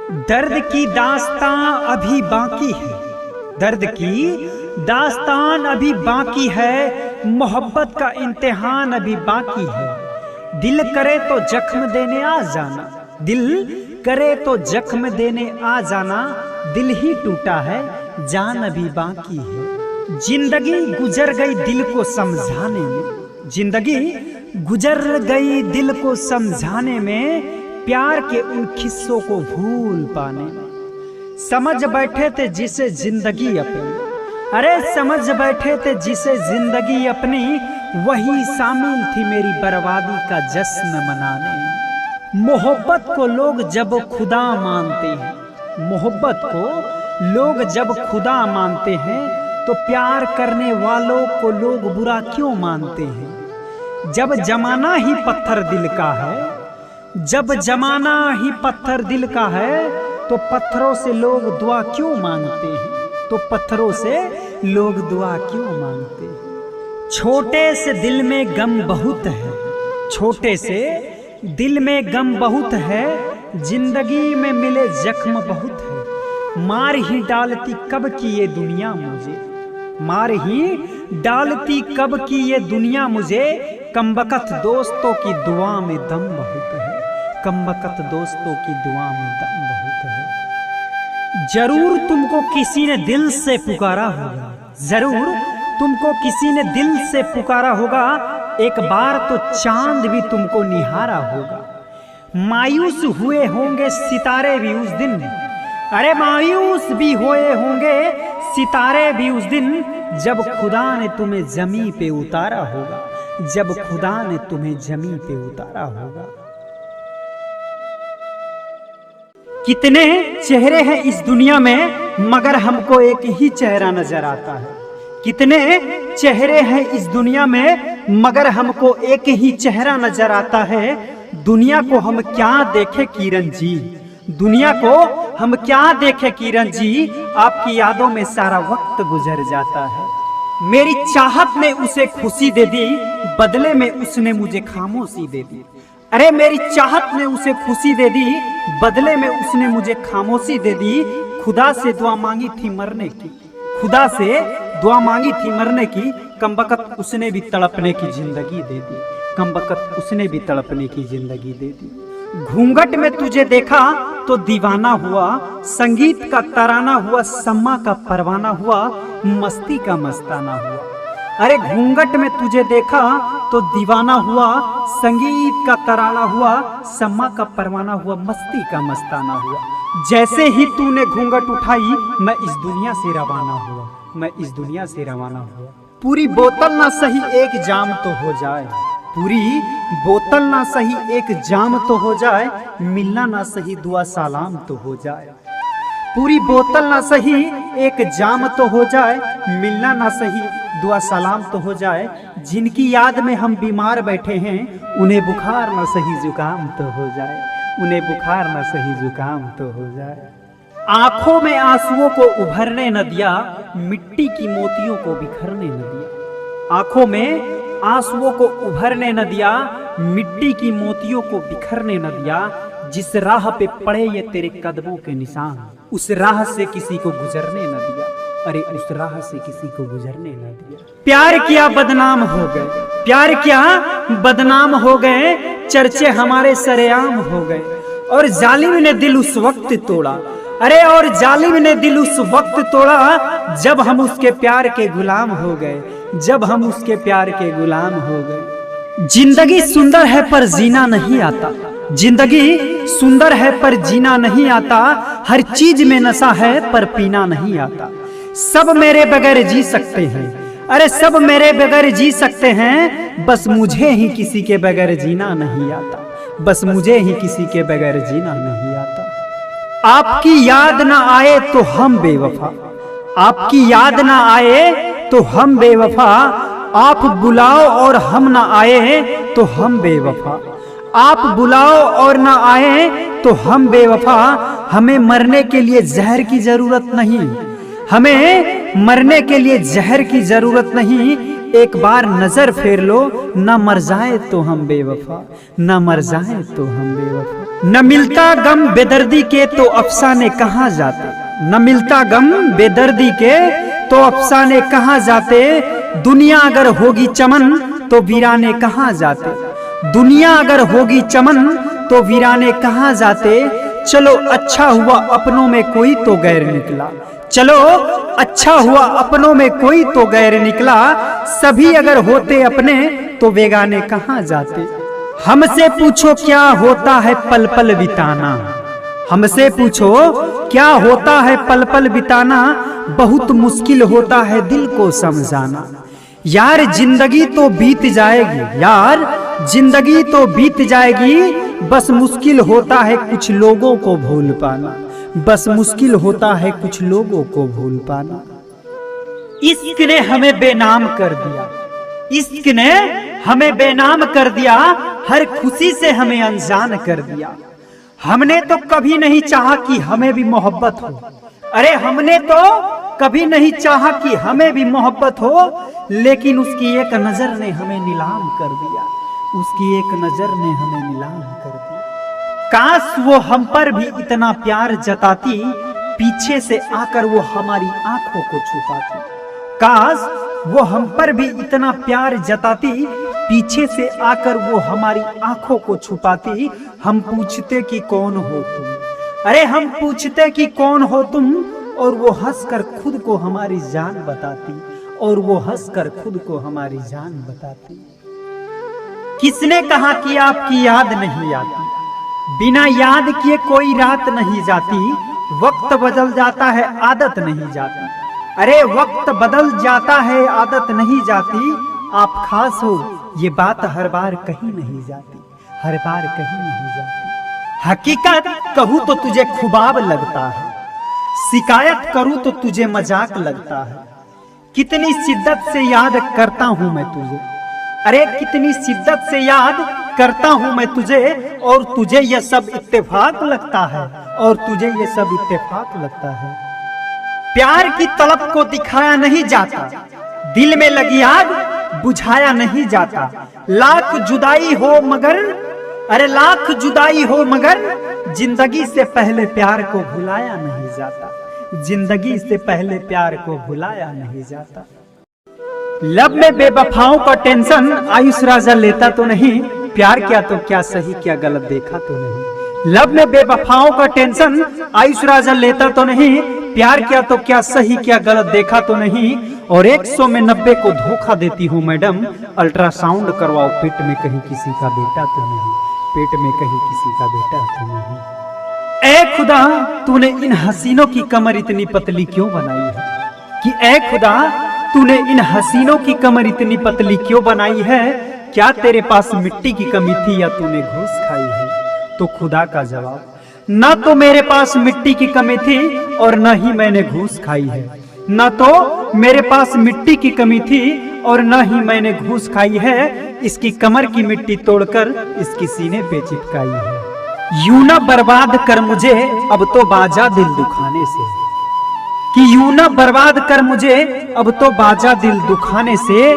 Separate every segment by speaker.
Speaker 1: दर्द की दास्तां अभी बाकी है, दर्द की दास्तान अभी बाकी है, मोहब्बत का इम्तिहान अभी बाकी है। दिल करे तो जख्म देने आ जाना, दिल करे तो जख्म देने आ जाना, दिल ही टूटा है जान अभी बाकी है। जिंदगी गुजर गई दिल को समझाने में, जिंदगी गुजर गई दिल को समझाने में, प्यार के उन किस्सों को भूल पाने में। समझ बैठे थे जिसे जिंदगी अपनी, अरे समझ बैठे थे जिसे जिंदगी अपनी, वही शामिल थी मेरी बर्बादी का जश्न मनाने में। मोहब्बत को लोग जब खुदा मानते हैं, मोहब्बत को लोग जब खुदा मानते हैं, तो प्यार करने वालों को लोग बुरा क्यों मानते हैं। जब जमाना ही पत्थर दिल का है, जब जमाना ही पत्थर दिल का है, तो पत्थरों से लोग दुआ क्यों मांगते हैं, तो पत्थरों से लोग दुआ क्यों मांगते हैं। छोटे से दिल में गम बहुत है, छोटे से दिल में गम बहुत है, जिंदगी में मिले जख्म बहुत है। मार ही डालती कब की ये दुनिया मुझे, मार ही डालती कब की ये दुनिया मुझे, कमबख्त दोस्तों की दुआ में दम बहुत है, कमबख्त दोस्तों की दुआ में दम बहुत है। जरूर तुमको किसी ने दिल से पुकारा होगा, जरूर तुमको किसी ने दिल से पुकारा होगा, एक बार तो चांद भी तुमको निहारा होगा। मायूस हुए होंगे सितारे भी उस दिन, अरे मायूस भी हुए होंगे सितारे भी उस दिन, जब खुदा ने तुम्हें जमीन पे उतारा होगा, जब खुदा ने तुम्हें जमीन पे उतारा होगा। कितने चेहरे हैं इस दुनिया में, मगर हमको एक ही चेहरा नजर आता है। कितने चेहरे हैं इस दुनिया में, मगर हमको एक ही चेहरा नजर आता है। दुनिया को हम क्या देखे किरण जी, दुनिया को हम क्या देखे किरण जी, आपकी यादों में सारा वक्त गुजर जाता है। मेरी चाहत ने उसे खुशी दे दी, बदले में उसने मुझे खामोशी दे दी। अरे मेरी चाहत ने उसे खुशी दे दी, बदले में उसने मुझे खामोशी दे दी। खुदा से दुआ मांगी थी मरने की, खुदा से दुआ मांगी थी मरने की, कमबख्त उसने भी तड़पने की जिंदगी दे दी, कमबख्त उसने भी तड़पने की जिंदगी दे दी। घूंघट में तुझे देखा तो दीवाना हुआ, संगीत का तराना हुआ, सम्मा का परवाना हुआ, मस्ती का मस्ताना हुआ। अरे घूंघट में तुझे देखा तो दीवाना हुआ, संगीत का तराना हुआ, सम्मा का परवाना हुआ, मस्ती का मस्ताना हुआ। जैसे ही तूने घूंघट उठाई, मैं इस दुनिया से रवाना हुआ, मैं इस दुनिया से रवाना हुआ। पूरी बोतल ना सही एक जाम तो हो जाए, पूरी बोतल ना सही एक जाम तो हो जाए, मिलना ना सही दुआ सलाम तो हो जाए। पूरी बोतल ना सही एक जाम तो हो जाए, मिलना ना सही दुआ सलाम तो हो जाए। जिनकी याद में हम बीमार बैठे हैं, उन्हें बुखार ना सही जुकाम तो हो जाए, उन्हें बुखार ना सही जुकाम तो हो जाए। आंखों में आंसुओं को उभरने न दिया, मिट्टी की मोतियों को बिखरने न दिया। आंखों में आंसुओं को उभरने न दिया, मिट्टी की मोतियों को बिखरने न दिया। जिस राह पे पड़े ये तेरे कदमों के निशान, उस राह से किसी को गुजरने न दिया, अरे उस राह से किसी को गुजरने न दिया। प्यार किया बदनाम हो गए, प्यार किया बदनाम हो गए, चर्चे हमारे सरेआम हो गए। और जालिम ने दिल उस वक्त तोड़ा, अरे और जालिम ने दिल उस वक्त तोड़ा, जब हम उसके प्यार के गुलाम हो गए, जब हम उसके प्यार के गुलाम हो गए। जिंदगी सुंदर है पर जीना नहीं आता, जिंदगी सुंदर है पर जीना नहीं आता, हर चीज में नशा है पर पीना नहीं आता। सब मेरे बगैर जी सकते हैं, अरे सब मेरे बगैर जी सकते हैं, बस मुझे ही किसी के बगैर जीना नहीं आता, बस मुझे ही किसी के बगैर जीना नहीं आता। आपकी याद ना आए तो हम बेवफा, आपकी याद ना आए तो हम बेवफा, आप बुलाओ और हम ना आए तो हम बेवफा, आप बुलाओ और ना आए तो हम बेवफा। हमें मरने के लिए जहर की जरूरत नहीं, हमें मरने के लिए जहर की जरूरत नहीं, एक बार नजर फेर लो, न मर जाए तो हम बेवफा, न मर जाए तो हम बेवफा। न मिलता गम बेदर्दी के तो अफसाने कहाँ जाते, न मिलता गम बेदर्दी के तो अफसाने कहाँ जाते। दुनिया अगर होगी चमन तो वीराने कहाँ जाते, दुनिया अगर होगी चमन तो वीराने कहाँ जाते। चलो अच्छा हुआ अपनों में कोई तो गैर निकला, चलो अच्छा हुआ अपनों में कोई तो गैर निकला। सभी अगर होते अपने तो बेगाने कहाँ जाते। हमसे पूछो क्या होता है पल पल बिताना, हमसे पूछो क्या होता है पल पल बिताना। बहुत मुश्किल होता है दिल को समझाना। यार जिंदगी तो बीत जाएगी, यार जिंदगी तो बीत जाएगी। बस मुश्किल होता है कुछ लोगों को भूल पाना, बस मुश्किल होता है कुछ लोगों को भूल पाना। इश्क ने हमें बेनाम कर दिया, इश्क ने हमें बेनाम कर दिया। हर खुशी से हमें अनजान कर दिया। हमने तो कभी नहीं चाहा कि हमें भी मोहब्बत हो, अरे हमने तो कभी नहीं चाहा कि हमें भी मोहब्बत हो। लेकिन उसकी एक नजर ने हमें नीलाम कर दिया, उसकी एक नजर ने हमें नीलाम कर दिया। काश वो हम पर भी इतना प्यार जताती, पीछे से आकर वो हमारी आंखों को छुपाती। काश वो हम पर भी इतना प्यार जताती, पीछे से आकर वो हमारी आंखों को छुपाती। हम पूछते कि कौन हो तुम, अरे हम पूछते कि कौन हो तुम, और वो हंसकर खुद को हमारी जान बताती, और वो हंसकर खुद को हमारी जान बताती। किसने कहा कि आपकी याद नहीं आती, बिना याद किए कोई रात नहीं जाती। वक्त बदल जाता है आदत नहीं जाती, अरे वक्त बदल जाता है आदत नहीं जाती। आप खास हो ये बात हर बार कहीं नहीं जाती, हर बार कहीं नहीं जाती। हकीकत कहूँ तो तुझे खुबाब लगता है, शिकायत करूँ तो तुझे मजाक लगता है। कितनी शिद्दत से याद करता हूँ मैं तुझे, अरे कितनी शिद्दत से याद करता हूँ मैं तुझे। और तुझे यह सब इत्तेफाक लगता है, और तुझे यह सब इत्तेफाक लगता है। प्यार की तलब को दिखाया नहीं जाता, दिल में लगी आग बुझाया नहीं जाता। लाख जुदाई हो मगर, अरे लाख जुदाई हो मगर, जिंदगी से पहले प्यार को भुलाया नहीं जाता, जिंदगी से पहले प्यार को भुलाया नहीं जाता। लब में बेवफाओं का टेंशन आयुष राजा लेता तो नहीं, प्यार क्या तो क्या सही क्या गलत देखा तो नहीं। लब में बेवफाओं का टेंशन आयुष राजा लेता तो नहीं, प्यार क्या तो क्या सही क्या गलत देखा तो नहीं। और 100 में 90 को धोखा देती हूँ मैडम, अल्ट्रासाउंड करवाओ पेट में कहीं किसी का बेटा तो नहीं, पेट में कहीं किसी का बेटा तो नहीं। ऐ खुदा तूने इन हसीनों की कमर इतनी पतली क्यों बनाई है, कि ऐ खुदा तूने इन हसीनों की कमर इतनी पतली क्यों बनाई है। क्या तेरे पास मिट्टी की कमी थी या तूने घूस खाई है। तो खुदा का जवाब, ना तो मेरे पास मिट्टी की कमी थी और न ही मैंने घूस खाई है। न तो मेरे पास मिट्टी की कमी थी और न ही मैंने घूस खाई है। इसकी कमर की मिट्टी तोड़कर इसकी सीने पे चिपकाई है। यूं ना बर्बाद कर मुझे अब तो बाजा दिल दुखाने से, कि यूं ना बर्बाद कर मुझे अब तो बाजा दिल दुखाने से।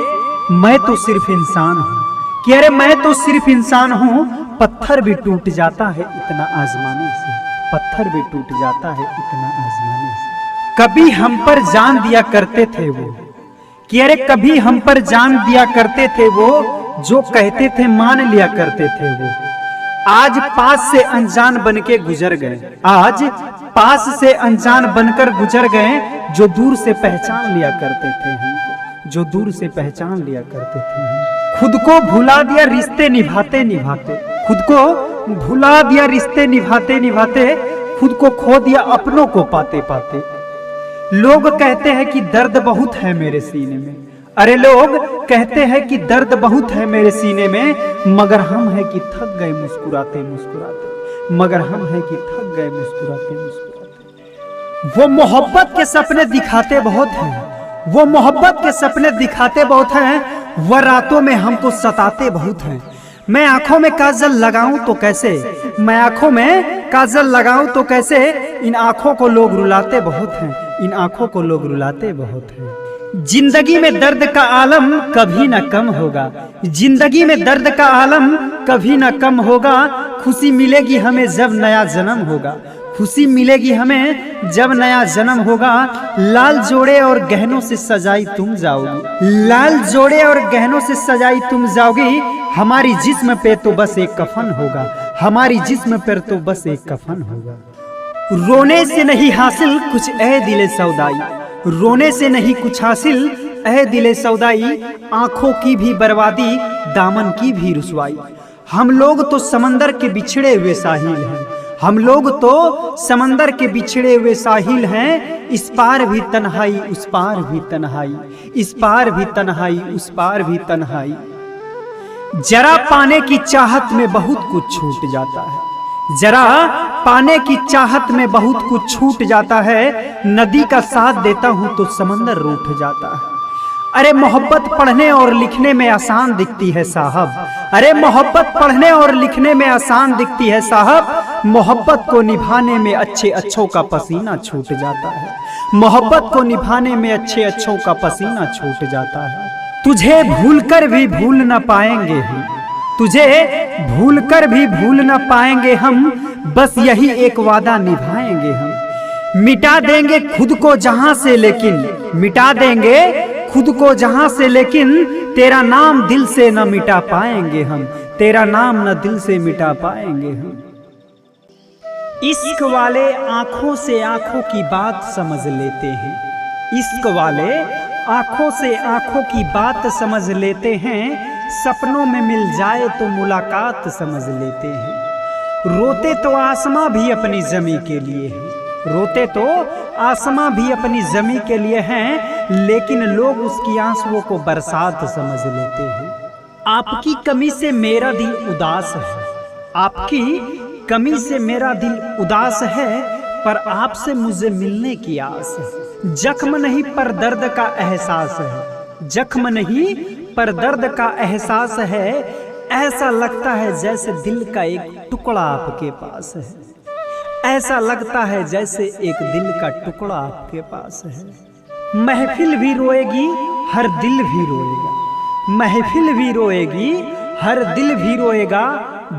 Speaker 1: मैं तो सिर्फ इंसान हूँ, कि अरे मैं तो सिर्फ इंसान हूँ। पत्थर भी टूट जाता है इतना आजमाने से, पत्थर भी टूट जाता है इतना आजमाने से। कभी हम पर जान दिया करते थे वो, कि अरे कभी हम पर जान दिया करते थे वो, जो कहते थे मान लिया करते थे वो। आज पास से अनजान बनके गुजर गए, आज पास से अनजान बनकर गुजर गए। जो दूर से पहचान लिया करते थे हमको, जो दूर से पहचान लिया करते थे हम। खुद को भुला दिया रिश्ते निभाते निभाते, खुद को भुला दिया रिश्ते निभाते निभाते। खुद को खो दिया अपनों को पाते पाते। लोग कहते हैं कि दर्द बहुत है मेरे सीने में, अरे लोग कहते हैं कि दर्द बहुत है मेरे सीने में। मगर हम हैं कि थक गए मुस्कुराते मुस्कुराते, मगर हम हैं कि थक गए मुस्कुराते मुस्कुराते। वो मोहब्बत के सपने दिखाते बहुत हैं, वो मोहब्बत के सपने दिखाते बहुत हैं। वह रातों में हमको सताते बहुत हैं। मैं आंखों में काजल लगाऊं तो कैसे, मैं आंखों में काजल लगाऊं तो कैसे। इन आंखों को लोग रुलाते बहुत हैं, इन आंखों को लोग रुलाते बहुत हैं। जिंदगी में दर्द का आलम कभी न कम होगा, जिंदगी में दर्द का आलम कभी न कम होगा। खुशी मिलेगी हमें जब नया जन्म होगा, खुशी मिलेगी हमें जब नया जन्म होगा। लाल जोड़े और गहनों से सजाई तुम जाओगी, लाल जोड़े और गहनों से सजाई तुम जाओगी। हमारी जिस्म पे तो बस एक कफन होगा, हमारी जिस्म पर तो बस एक कफन होगा। रोने से नहीं हासिल कुछ ऐ दिले सौदाई, रोने से नहीं कुछ हासिल ऐ दिले सौदाई। आंखों की भी बर्बादी, दामन की भी रुसवाई। हम लोग तो समंदर के बिछड़े हुए साहिल हैं, हम लोग तो समंदर के बिछड़े हुए साहिल हैं। इस पार भी तन्हाई, उस पार भी तन्हाई, इस पार भी तन्हाई, उस पार भी तन्हाई। जरा पाने की चाहत में बहुत कुछ छूट जाता है, जरा पाने की चाहत में बहुत कुछ छूट जाता है। नदी का साथ देता हूं तो समंदर रूठ जाता है। अरे मोहब्बत पढ़ने और लिखने में आसान दिखती है साहब, अरे मोहब्बत पढ़ने और लिखने में आसान दिखती है साहब। मोहब्बत को निभाने में अच्छे अच्छों का पसीना छूट जाता है, मोहब्बत को निभाने में अच्छे अच्छों का पसीना छूट जाता है। तुझे भूलकर भी भूल न पाएंगे हम, तुझे भूलकर भी भूल न पाएंगे हम। बस यही एक वादा निभाएंगे हम। मिटा देंगे खुद को जहां से लेकिन, मिटा देंगे खुद को जहां से लेकिन। तेरा नाम दिल से न मिटा पाएंगे हम, तेरा नाम न दिल से मिटा पाएंगे हम। इश्क वाले आंखों से आंखों की बात समझ लेते हैं, इश्क वाले आंखों से आंखों की बात समझ लेते हैं। सपनों में मिल जाए तो मुलाकात समझ लेते हैं। रोते तो आसमां भी अपनी जमी के लिए है, रोते तो आसमां भी अपनी जमी के लिए हैं। लेकिन लोग उसकी आंसुओं को बरसात समझ लेते हैं। आपकी कमी से मेरा दिल उदास है, आपकी कमी से मेरा दिल उदास है। पर आपसे मुझे मिलने की आस है। जख्म नहीं पर दर्द का एहसास है, जख्म नहीं पर दर्द का एहसास है। ऐसा लगता है जैसे दिल का एक टुकड़ा आपके पास है, ऐसा लगता है जैसे एक दिल का टुकड़ा आपके पास है। महफिल भी रोएगी हर दिल भी रोएगा, महफिल भी रोएगी हर दिल भी रोएगा।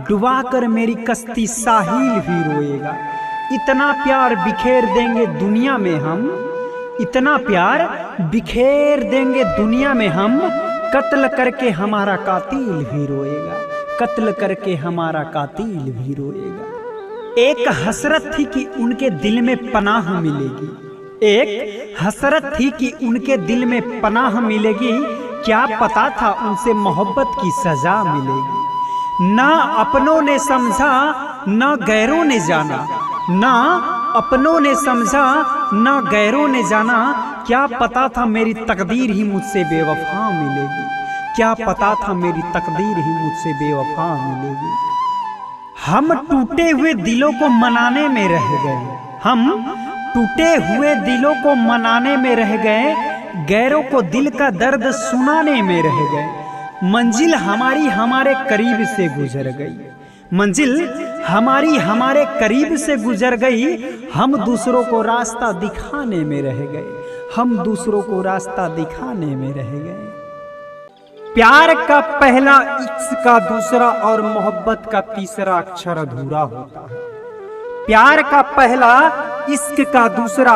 Speaker 1: डुबा कर मेरी कश्ती साहिल भी रोएगा। इतना प्यार बिखेर देंगे दुनिया में हम, इतना प्यार बिखेर देंगे दुनिया में हम। कत्ल करके हमारा कातिल भी रोएगा, कत्ल करके हमारा कातिल भी रोएगा। एक हसरत थी कि उनके दिल में पनाह मिलेगी, एक हसरत थी कि उनके दिल में पनाह मिलेगी। क्या पता था उनसे मोहब्बत की सजा मिलेगी। ना अपनों ने समझा ना गैरों ने जाना, ना अपनों ने समझा ना गैरों ने जाना। क्या पता था मेरी तकदीर ही मुझसे बेवफा मिलेगी, क्या पता था मेरी तकदीर ही मुझसे बेवफा मिलेगी। हम टूटे हुए दिलों को मनाने में रह गए, हम टूटे हुए दिलों को मनाने में रह गए। गैरों को दिल का दर्द सुनाने में रह गए। मंजिल हमारी हमारे करीब से गुजर गई, मंजिल हमारी हमारे करीब से गुजर गई। हम दूसरों को रास्ता दिखाने में रह गए, हम दूसरों को रास्ता दिखाने में रह गए। प्यार का पहला, इश्क का दूसरा और मोहब्बत का तीसरा अक्षर अधूरा होता है। प्यार का पहला, इश्क का दूसरा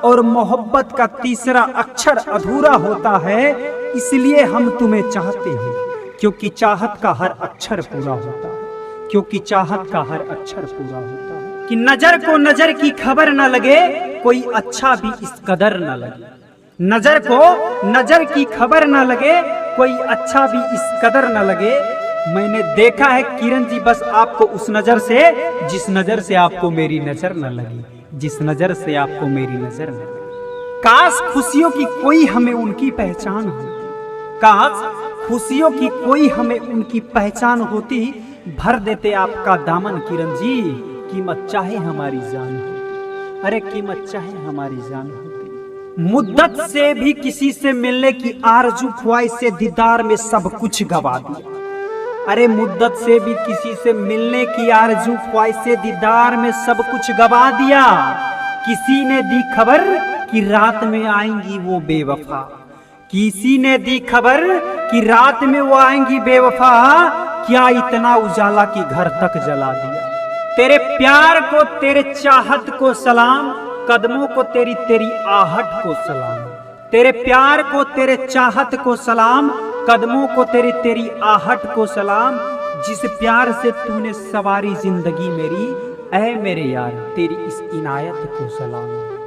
Speaker 1: और मोहब्बत का तीसरा अक्षर अधूरा होता है। इसलिए हम तुम्हें चाहते हैं क्योंकि चाहत का हर अक्षर पूरा होता है, क्योंकि चाहत का हर अक्षर पूरा होता है। कि नजर को नजर की खबर न लगे, कोई अच्छा भी इस कदर न लगे। नजर को नजर की खबर न लगे, कोई अच्छा भी इस कदर न लगे। मैंने देखा है किरण जी बस आपको उस नजर से, जिस नजर से आपको मेरी नजर न लगी, जिस नजर से आपको मेरी नजर न लगी। काश खुशियों की कोई हमें उनकी पहचान होती, काश खुशियों की कोई हमें उनकी पहचान होती। भर देते आपका दामन किरण जी, कीमत चाहे हमारी जान होती, अरे कीमत चाहे हमारी जान होती। मुद्दत से भी किसी से मिलने की आरज़ू ख्वाहिश से दीदार में सब कुछ गवा दिया। अरे मुद्दत से भी किसी से मिलने की आरज़ू ख्वाहिश से दीदार में सब कुछ गवा दिया। किसी ने दी खबर कि रात में आएंगी वो बेवफा, किसी ने दी खबर कि रात में वो आएंगी बेवफा, क्या इतना उजाला की घर तक जला दिया। तेरे प्यार को, तेरे चाहत को सलाम, कदमों को तेरी तेरी आहट को सलाम। तेरे प्यार को, तेरे चाहत को सलाम, कदमों को तेरी तेरी आहट को सलाम। जिस प्यार से तूने सवारी जिंदगी मेरी, ऐ मेरे यार तेरी इस इनायत को सलाम।